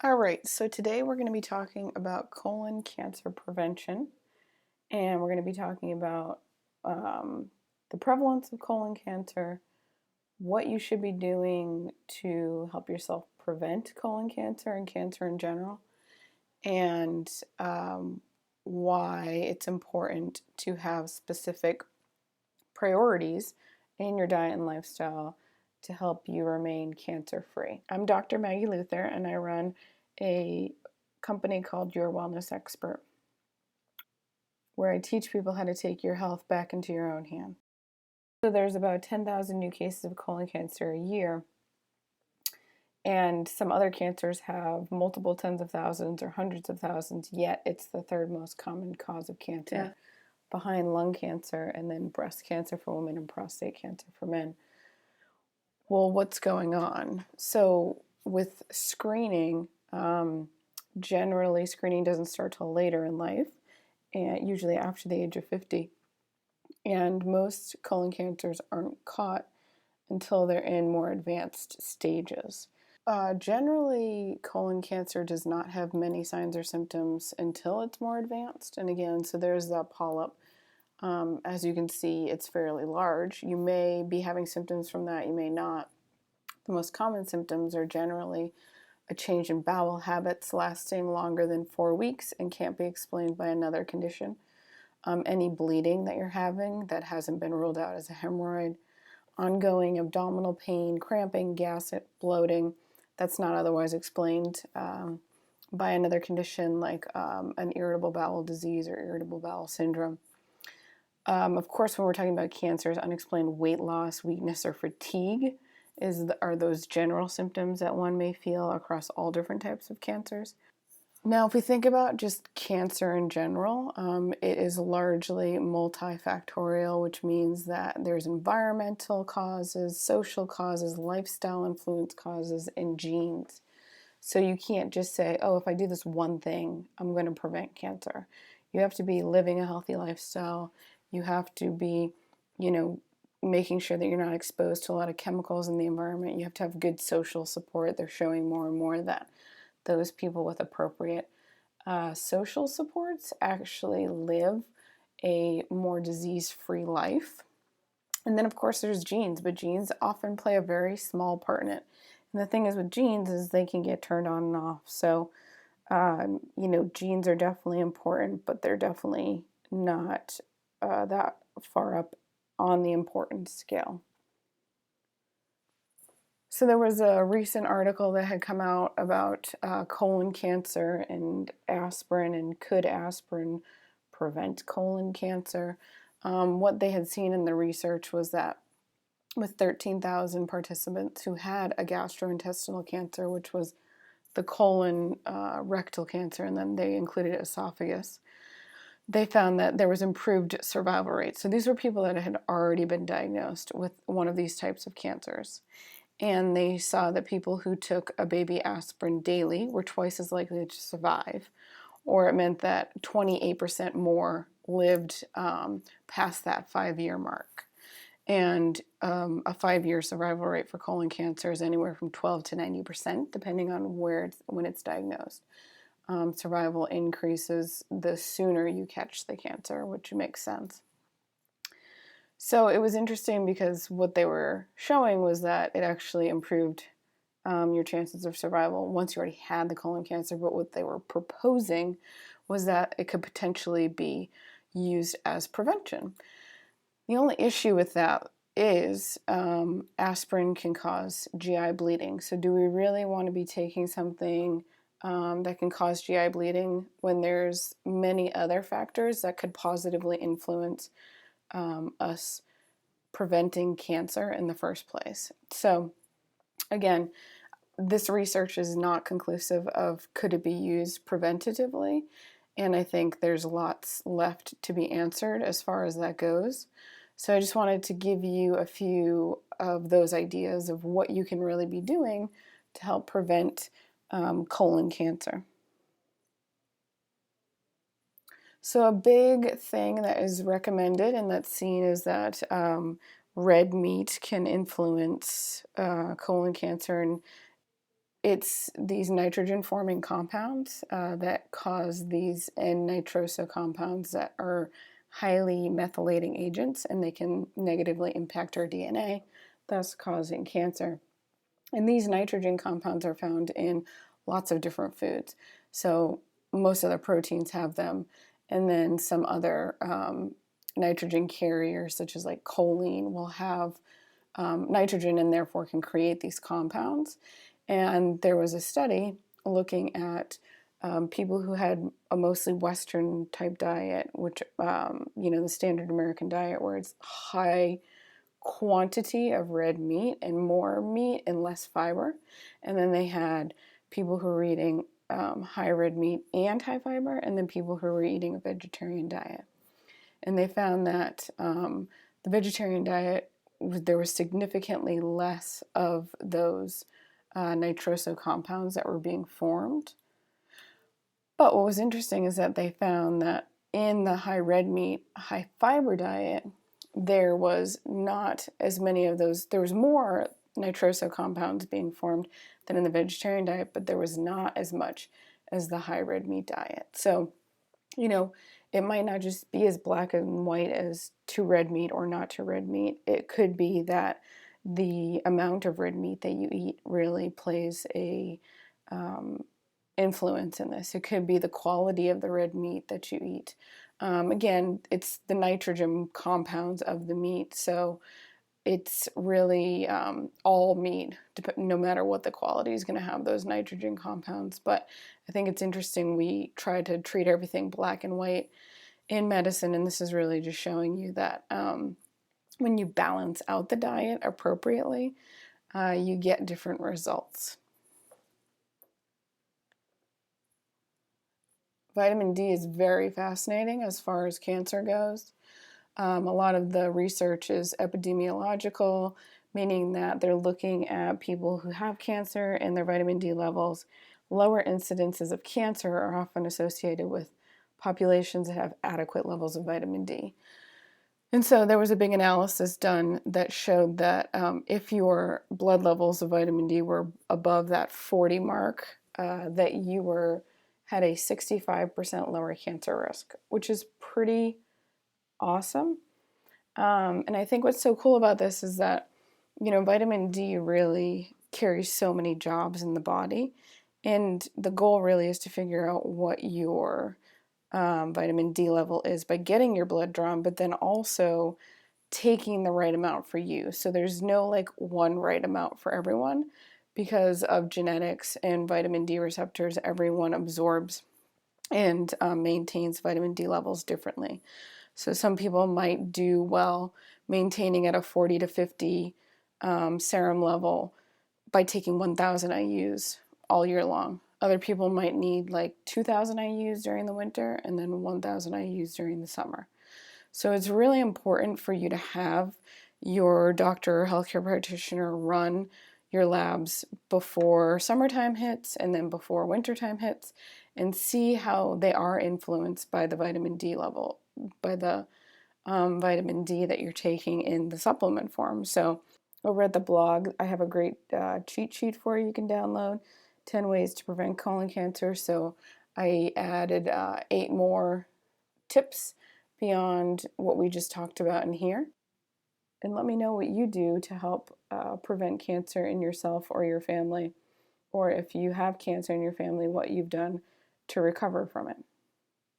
All right, so today we're going to be talking about colon cancer prevention, and we're going to be talking about um, the prevalence of colon cancer, what you should be doing to help yourself prevent colon cancer and cancer in general, and why it's important to have specific priorities in your diet and lifestyle to help you remain cancer free. I'm Dr. Maggie Luther, and I run a company called Your Wellness Expert, where I teach people how to take your health back into your own hands. So there's about 10,000 new cases of colon cancer a year, and some other cancers have multiple tens of thousands or hundreds of thousands, yet it's the third most common cause of cancer, behind lung cancer and then breast cancer for women and prostate cancer for men. Well, what's going on? So with screening, generally screening doesn't start till later in life, and usually after the age of 50. And most colon cancers aren't caught until they're in more advanced stages. Generally, colon cancer does not have many signs or symptoms until it's more advanced. And again, so there's that polyp. As you can see, it's fairly large. You may be having symptoms from that, you may not. The most common symptoms are generally a change in bowel habits lasting longer than 4 weeks and can't be explained by another condition. Any bleeding that you're having that hasn't been ruled out as a hemorrhoid, ongoing abdominal pain, cramping, gas, bloating that's not otherwise explained by another condition like an irritable bowel disease or irritable bowel syndrome. Of course, when we're talking about cancers, unexplained weight loss, weakness, or fatigue are those general symptoms that one may feel across all different types of cancers. Now, if we think about just cancer in general, it is largely multifactorial, which means that there's environmental causes, social causes, lifestyle influence causes, and genes. So you can't just say, oh, if I do this one thing, I'm going to prevent cancer. You have to be living a healthy lifestyle. You have to be, making sure that you're not exposed to a lot of chemicals in the environment. You have to have good social support. They're showing more and more that those people with appropriate social supports actually live a more disease-free life. And then, of course, there's genes, but genes often play a very small part in it. And the thing is with genes is they can get turned on and off. So, genes are definitely important, but they're definitely not that far up on the importance scale. So there was a recent article that had come out about colon cancer and aspirin, and could aspirin prevent colon cancer? What they had seen in the research was that with 13,000 participants who had a gastrointestinal cancer, which was the colon rectal cancer, and then they included esophagus, they found that there was improved survival rates. So these were people that had already been diagnosed with one of these types of cancers. And they saw that people who took a baby aspirin daily were twice as likely to survive, or it meant that 28% more lived past that 5-year mark. And a 5-year survival rate for colon cancer is anywhere from 12 to 90%, depending on when it's diagnosed. Survival increases the sooner you catch the cancer, which makes sense. So it was interesting because what they were showing was that it actually improved your chances of survival once you already had the colon cancer, but what they were proposing was that it could potentially be used as prevention. The only issue with that is aspirin can cause GI bleeding. So do we really want to be taking something that can cause GI bleeding when there's many other factors that could positively influence us preventing cancer in the first place? So again, this research is not conclusive of could it be used preventatively, and I think there's lots left to be answered as far as that goes. So I just wanted to give you a few of those ideas of what you can really be doing to help prevent colon cancer. So a big thing that is recommended and that's seen is that red meat can influence colon cancer, and it's these nitrogen-forming compounds that cause these N-nitroso compounds that are highly methylating agents, and they can negatively impact our DNA, thus causing cancer. And these nitrogen compounds are found in lots of different foods. So most of the proteins have them, and then some other nitrogen carriers, such as like choline, will have nitrogen and therefore can create these compounds. And there was a study looking at people who had a mostly Western type diet, which, the standard American diet, where it's high quantity of red meat and more meat and less fiber. And then they had people who were eating high red meat and high fiber, and then people who were eating a vegetarian diet. And they found that the vegetarian diet, there was significantly less of those nitroso compounds that were being formed. But what was interesting is that they found that in the high red meat, high fiber diet, there was not as many of those. There was more nitroso compounds being formed than in the vegetarian diet, but there was not as much as the high red meat diet. So, it might not just be as black and white as to red meat or not to red meat. It could be that the amount of red meat that you eat really plays a influence in this. It could be the quality of the red meat that you eat. Again, it's the nitrogen compounds of the meat, so it's really all meat, no matter what the quality, is going to have those nitrogen compounds. But I think it's interesting we try to treat everything black and white in medicine, and this is really just showing you that when you balance out the diet appropriately, you get different results. Vitamin D is very fascinating as far as cancer goes. A lot of the research is epidemiological, meaning that they're looking at people who have cancer and their vitamin D levels. Lower incidences of cancer are often associated with populations that have adequate levels of vitamin D. And so there was a big analysis done that showed that if your blood levels of vitamin D were above that 40 mark, that you had a 65% lower cancer risk, which is pretty awesome. And I think what's so cool about this is that, vitamin D really carries so many jobs in the body. And the goal really is to figure out what your vitamin D level is by getting your blood drawn, but then also taking the right amount for you. So there's no like one right amount for everyone because of genetics and vitamin D receptors. Everyone absorbs and maintains vitamin D levels differently. So some people might do well maintaining at a 40 to 50 serum level by taking 1,000 IUs all year long. Other people might need like 2,000 IUs during the winter and then 1,000 IUs during the summer. So it's really important for you to have your doctor or healthcare practitioner run your labs before summertime hits and then before wintertime hits, and see how they are influenced by the vitamin D level, by the vitamin D that you're taking in the supplement form. So over at the blog, I have a great cheat sheet for you can download, 10 ways to prevent colon cancer. So I added 8 more tips beyond what we just talked about in here. And let me know what you do to help prevent cancer in yourself or your family, or if you have cancer in your family, what you've done to recover from it.